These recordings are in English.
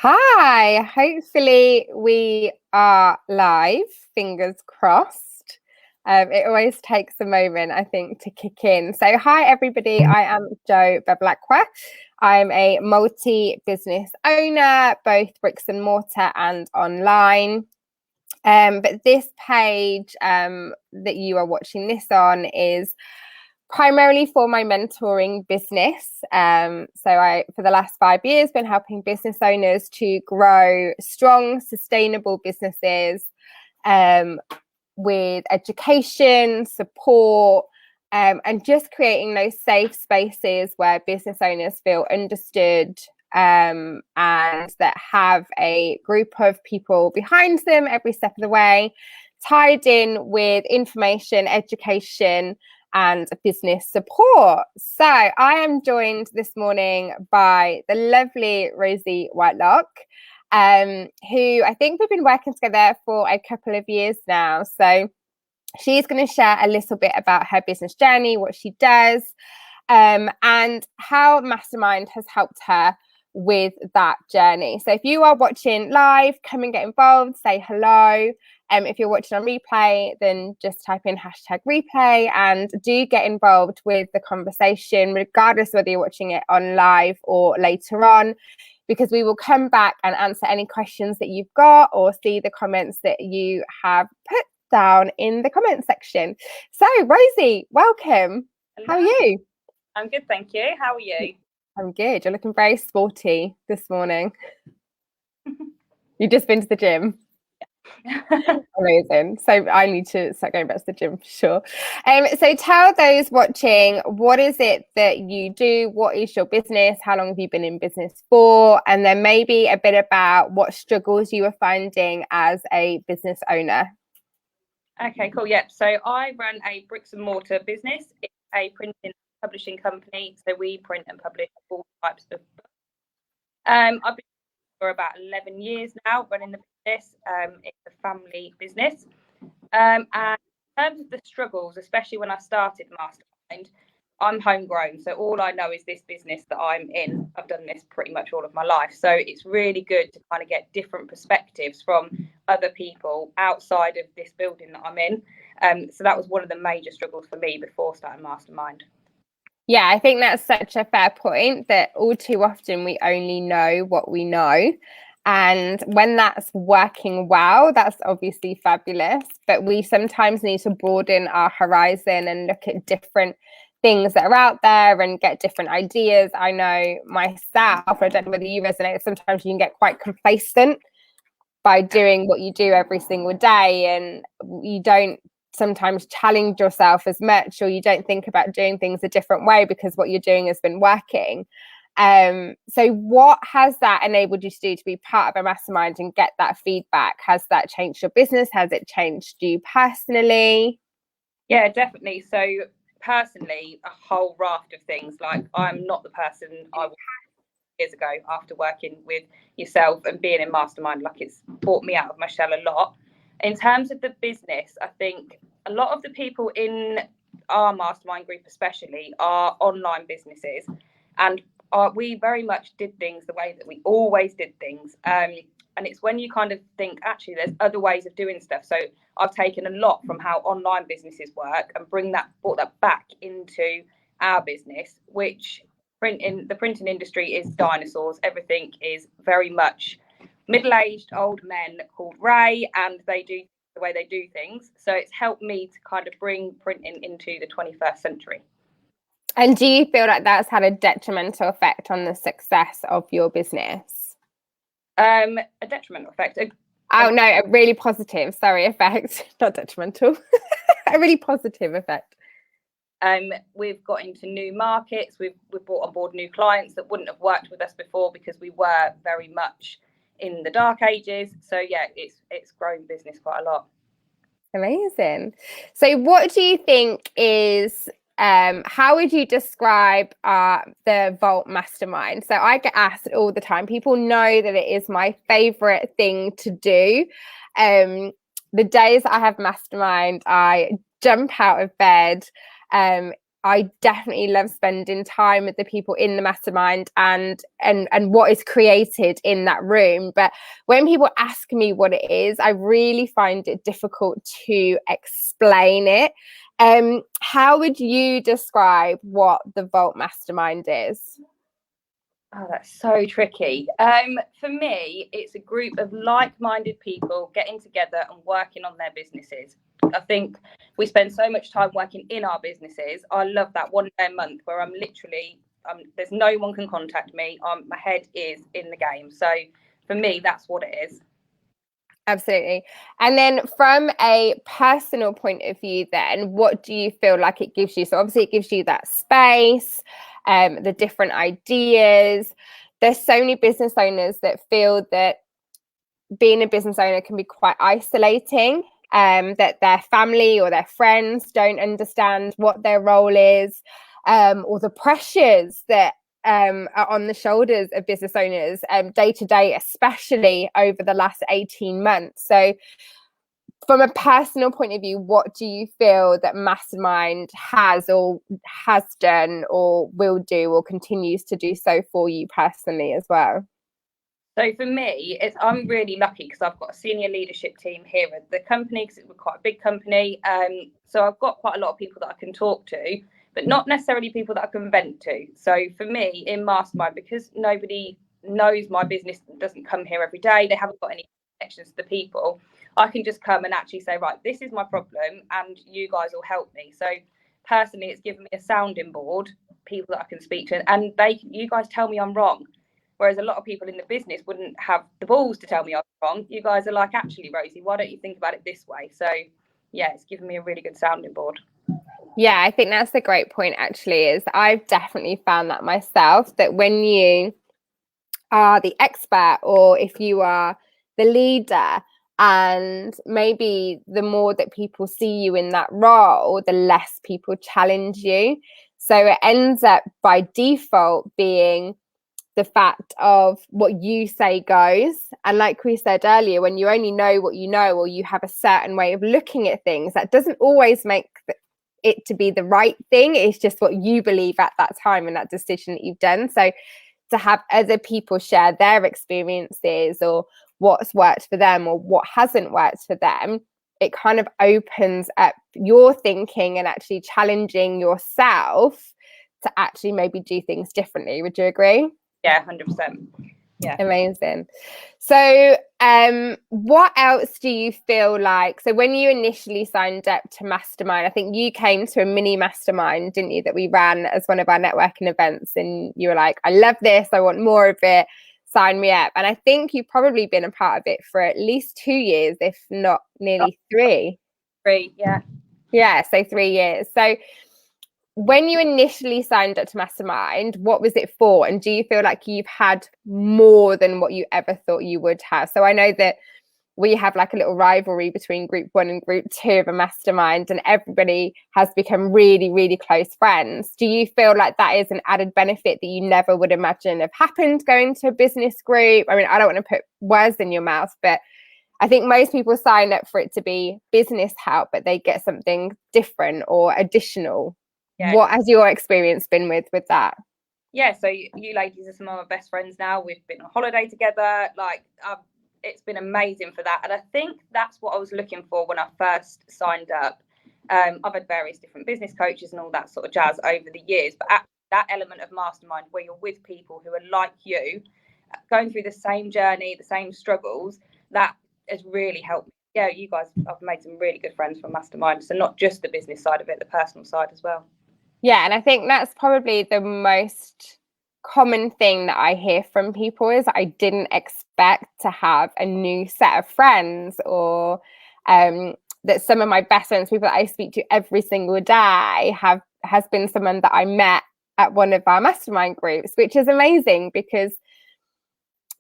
Hi, hopefully we are live, fingers crossed. It always takes a moment, I think, to kick in. So hi, everybody. I am Jo Beblacqua. I'm a multi-business owner, both bricks and mortar and online. But this page that you are watching this on is primarily for my mentoring business. So I, for the last 5 years, been helping business owners to grow strong, sustainable businesses with education, support, and just creating those safe spaces where business owners feel understood and that have a group of people behind them every step of the way, tied in with information, education, and business support. So I am joined this morning by the lovely Rosie Whitelock, who I think we've been working together for a couple of years now. So she's going to share a little bit about her business journey, what she does, and how Mastermind has helped her with that journey. So if you are watching live, come and get involved, say hello. If you're watching on replay, then just type in #replay and do get involved with the conversation, regardless whether you're watching it on live or later on, because we will come back and answer any questions that you've got or see the comments that you have put down in the comment section. So Rosie, welcome. Hello. How are you? I'm good, thank you. How are you? I'm good. You're looking very sporty this morning. You've just been to the gym. Amazing. So I need to start going back to the gym for sure. So tell those watching, what is it that you do? What is your business? How long have you been in business for? And then maybe a bit about what struggles you were finding as a business owner. Okay, cool. Yep. So I run a bricks and mortar business. It's a printing and publishing company. So we print and publish all types of books. I've been for about 11 years now running the business. It's a family business. And in terms of the struggles, especially when I started Mastermind, I'm homegrown. So all I know is this business that I'm in. I've done this pretty much all of my life. So it's really good to kind of get different perspectives from other people outside of this building that I'm in. So that was one of the major struggles for me before starting Mastermind. Yeah, I think that's such a fair point, that all too often we only know what we know. And when that's working well, that's obviously fabulous. But we sometimes need to broaden our horizon and look at different things that are out there and get different ideas. I know myself, I don't know whether you resonate, sometimes you can get quite complacent by doing what you do every single day, and you don't sometimes challenge yourself as much, or you don't think about doing things a different way because what you're doing has been working. So what has that enabled you to do to be part of a mastermind and get that feedback? Has that changed your business? Has it changed you personally? Yeah, definitely. So personally, a whole raft of things. Like, I'm not the person I was years ago after working with yourself and being in Mastermind. Like, it's brought me out of my shell a lot. In terms of the business, I think a lot of the people in our Mastermind group especially are online businesses, and we very much did things the way that we always did things. And it's when you kind of think, actually, there's other ways of doing stuff. So I've taken a lot from how online businesses work and brought that back into our business, which the printing industry is dinosaurs. Everything is very much middle-aged old men called Ray, and they do the way they do things. So it's helped me to kind of bring printing into the 21st century. And do you feel like that's had a detrimental effect on the success of your business? A detrimental effect. A really positive, effect, not detrimental. A really positive effect. We've got into new markets. We've brought on board new clients that wouldn't have worked with us before because we were very much in the dark ages. So yeah, it's grown business quite a lot. Amazing. So what do you think is how would you describe the Vault Mastermind? So I get asked all the time. People know that it is my favorite thing to do. The days I have Mastermind, I jump out of bed. I definitely love spending time with the people in the mastermind and what is created in that room. But when people ask me what it is, I really find it difficult to explain it. How would you describe what the Vault Mastermind is? Oh, that's so tricky. For me, it's a group of like-minded people getting together and working on their businesses. I think we spend so much time working in our businesses. I love that one day a month where I'm literally, there's no one can contact me. My head is in the game. So for me, that's what it is. Absolutely. And then from a personal point of view, then what do you feel like it gives you? So obviously it gives you that space, the different ideas. There's so many business owners that feel that being a business owner can be quite isolating, that their family or their friends don't understand what their role is, or the pressures that are on the shoulders of business owners day to day, especially over the last 18 months. So from a personal point of view, what do you feel that Mastermind has done or will do or continues to do so for you personally as well? So for me, I'm really lucky because I've got a senior leadership team here at the company because we're quite a big company. So I've got quite a lot of people that I can talk to, but not necessarily people that I can vent to. So for me in Mastermind, because nobody knows my business, doesn't come here every day, they haven't got any connections to the people, I can just come and actually say, right, this is my problem and you guys will help me. So personally, it's given me a sounding board, people that I can speak to, and you guys tell me I'm wrong. Whereas a lot of people in the business wouldn't have the balls to tell me I'm wrong. You guys are like, actually, Rosie, why don't you think about it this way? So, yeah, it's given me a really good sounding board. Yeah, I think that's a great point, actually, is I've definitely found that myself, that when you are the expert or if you are the leader, and maybe the more that people see you in that role, the less people challenge you. So it ends up by default being the fact of what you say goes. And like we said earlier, when you only know what you know, or you have a certain way of looking at things, that doesn't always make it to be the right thing. It's just what you believe at that time and that decision that you've done. So to have other people share their experiences or what's worked for them or what hasn't worked for them, it kind of opens up your thinking and actually challenging yourself to actually maybe do things differently. Would you agree? Yeah, 100%. Yeah. Amazing. So what else do you feel like, so when you initially signed up to Mastermind, I think you came to a mini Mastermind, didn't you, that we ran as one of our networking events, and you were like, I love this, I want more of it, sign me up. And I think you've probably been a part of it for at least 2 years, if not nearly 3. 3, yeah. Yeah, so 3 years. So when you initially signed up to Mastermind, what was it for? And do you feel like you've had more than what you ever thought you would have? So I know that we have like a little rivalry between group 1 and group 2 of a Mastermind, and everybody has become really, really close friends. Do you feel like that is an added benefit that you never would imagine have happened going to a business group? I mean, I don't want to put words in your mouth, but I think most people sign up for it to be business help, but they get something different or additional. Yeah. What has your experience been with that? Yeah, so you ladies are some of my best friends now. We've been on holiday together. Like, it's been amazing for that. And I think that's what I was looking for when I first signed up. I've had various different business coaches and all that sort of jazz over the years. But that element of Mastermind where you're with people who are like you, going through the same journey, the same struggles, that has really helped me. Yeah, you guys, I've made some really good friends from Mastermind. So not just the business side of it, the personal side as well. Yeah, and I think that's probably the most common thing that I hear from people is I didn't expect to have a new set of friends, or that some of my best friends, people that I speak to every single day, has been someone that I met at one of our Mastermind groups, which is amazing because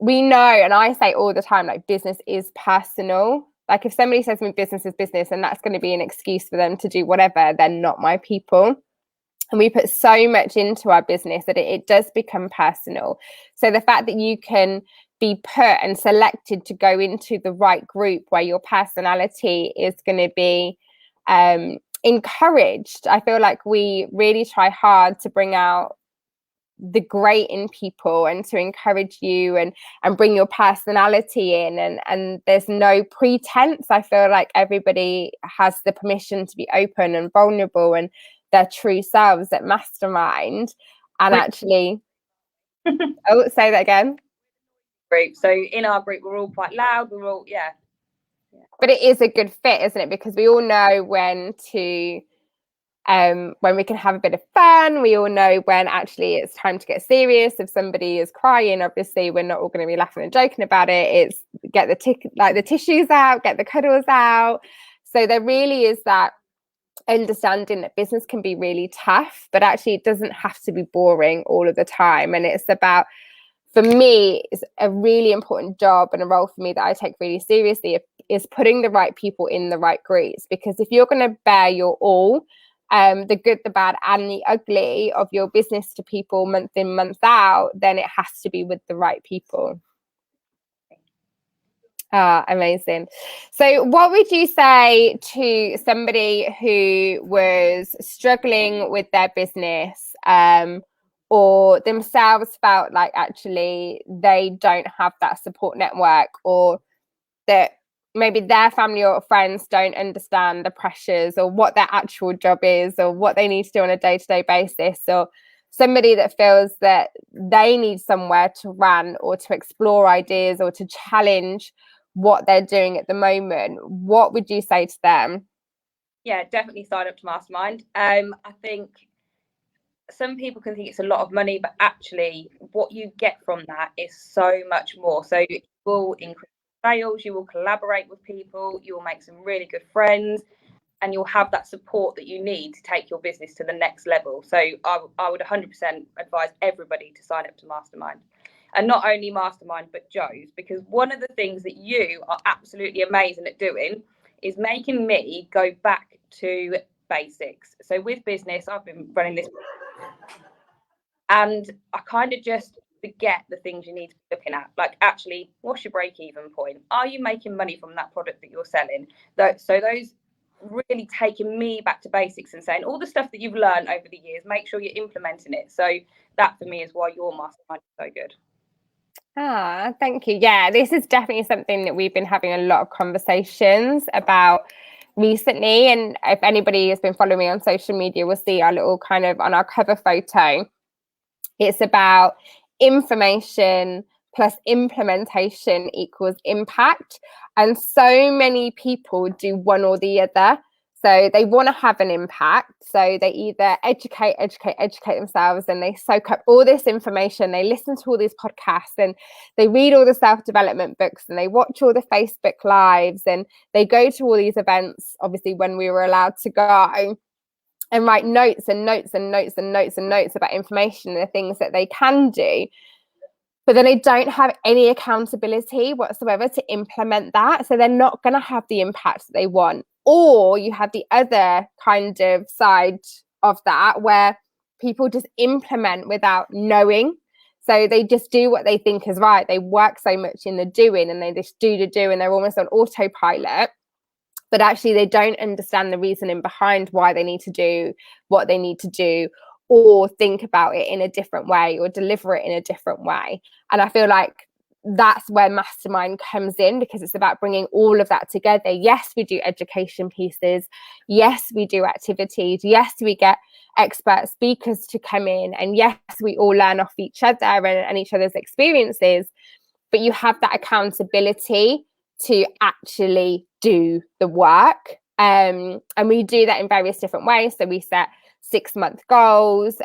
we know, and I say all the time, like, business is personal. Like, if somebody says to me business is business and that's going to be an excuse for them to do whatever, they're not my people. And we put so much into our business that it does become personal. So the fact that you can be put and selected to go into the right group where your personality is going to be encouraged. I feel like we really try hard to bring out the great in people and to encourage you and bring your personality in, and there's no pretense. I feel like everybody has the permission to be open and vulnerable and their true selves at Mastermind. And actually oh, say that again. Group. So in our group, we're all quite loud. We're all but it is a good fit, isn't it? Because we all know when to when we can have a bit of fun. We all know when actually it's time to get serious. If somebody is crying, obviously we're not all going to be laughing and joking about it. It's get the tissues out, get the cuddles out. So there really is that understanding that business can be really tough, but actually it doesn't have to be boring all of the time. And it's about, for me, it's a really important job and a role for me that I take really seriously, is putting the right people in the right groups. Because if you're going to bear your all, the good, the bad, and the ugly of your business to people month in, month out, then it has to be with the right people. Amazing. So what would you say to somebody who was struggling with their business, or themselves felt like actually they don't have that support network, or that maybe their family or friends don't understand the pressures or what their actual job is or what they need to do on a day-to-day basis, or somebody that feels that they need somewhere to run or to explore ideas or to challenge what they're doing at the moment? What would you say to them? Yeah, definitely sign up to Mastermind. I think some people can think it's a lot of money, but actually what you get from that is so much more. So you will increase sales, you will collaborate with people, you will make some really good friends, and you'll have that support that you need to take your business to the next level. So I would 100% advise everybody to sign up to Mastermind. And not only Mastermind, but Joe's, because one of the things that you are absolutely amazing at doing is making me go back to basics. So with business, I've been running this, and I kind of just forget the things you need to be looking at. Like, actually, what's your break-even point? Are you making money from that product that you're selling? So those really taking me back to basics and saying all the stuff that you've learned over the years, make sure you're implementing it. So that for me is why your Mastermind is so good. Thank you. Yeah, this is definitely something that we've been having a lot of conversations about recently. And if anybody has been following me on social media, will see our little kind of on our cover photo. It's about information plus implementation equals impact. And so many people do one or the other. So they want to have an impact. So they either educate themselves, and they soak up all this information. They listen to all these podcasts, and they read all the self-development books, and they watch all the Facebook lives, and they go to all these events, obviously when we were allowed to go, and write notes about information and the things that they can do. But then they don't have any accountability whatsoever to implement that. So they're not going to have the impact that they want. Or you have the other kind of side of that where people just implement without knowing. So they just do what they think is right. They work so much in the doing, and they just do, and they're almost on autopilot. But actually they don't understand the reasoning behind why they need to do what they need to do, or think about it in a different way, or deliver it in a different way. And I feel like that's where Mastermind comes in, because it's about bringing all of that together. Yes, we do education pieces. Yes, we do activities. Yes, we get expert speakers to come in. And yes, we all learn off each other and each other's experiences. But you have that accountability to actually do the work. And we do that in various different ways. So we set 6-month goals.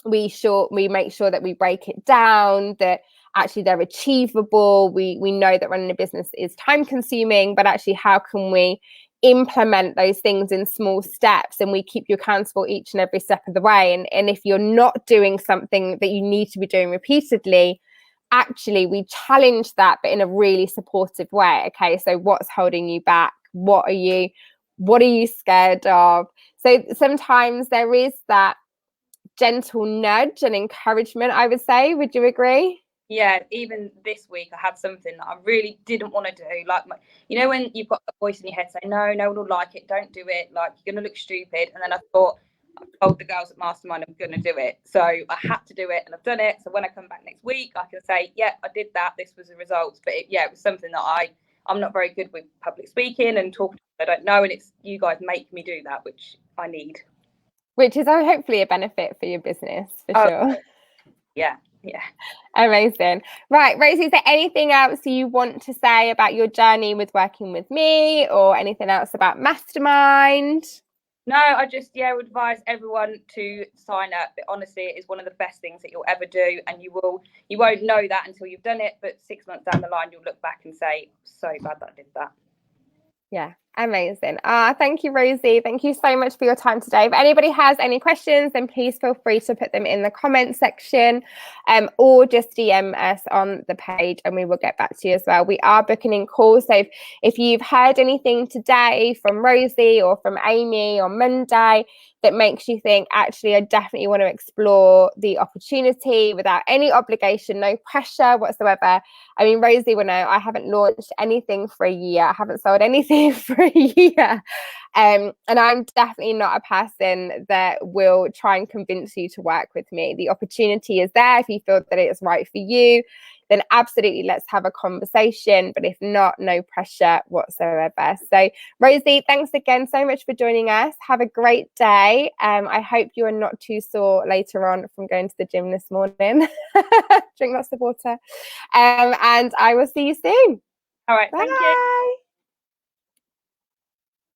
We make sure that we break it down, that actually they're achievable. We know that running a business is time consuming, but actually how can we implement those things in small steps, and we keep you accountable each and every step of the way. And if you're not doing something that you need to be doing repeatedly, actually we challenge that, but in a really supportive way. Okay, so what's holding you back? What are you scared of? So sometimes there is that gentle nudge and encouragement, I would say. Would you agree? Yeah, even this week I had something that I really didn't want to do. Like, you know, when you've got a voice in your head saying, no, no one will like it, don't do it, like you're going to look stupid. And then I thought, I told the girls at Mastermind I'm going to do it. So I had to do it, and I've done it. So when I come back next week, I can say, yeah, I did that. This was the results. But it was something that I'm not very good with public speaking and talking. I don't know. And it's you guys make me do that, which I need. Which is hopefully a benefit for your business, for sure. Yeah. Amazing. Right, Rosie, is there anything else you want to say about your journey with working with me, or anything else about Mastermind? No, I just would advise everyone to sign up. Honestly, it is one of the best things that you'll ever do, and you won't know that until you've done it. But 6 months down the line, you'll look back and say, "So glad that I did that." Yeah, amazing. Thank you, Rosie. Thank you so much for your time today. If anybody has any questions, then please feel free to put them in the comment section, or just DM us on the page and we will get back to you as well. We are booking in calls. So if you've heard anything today from Rosie or from Amy on Monday that makes you think, actually, I definitely want to explore the opportunity without any obligation, no pressure whatsoever. I mean, Rosie will know I haven't launched anything for a year. I haven't sold anything for a year. And I'm definitely not a person that will try and convince you to work with me. The opportunity is there. If you feel that it is right for you, then absolutely let's have a conversation. But if not, no pressure whatsoever. So Rosie, thanks again so much for joining us. Have a great day. I hope you are not too sore later on from going to the gym this morning. Drink lots of water. And I will see you soon. All right. Bye. Thank you.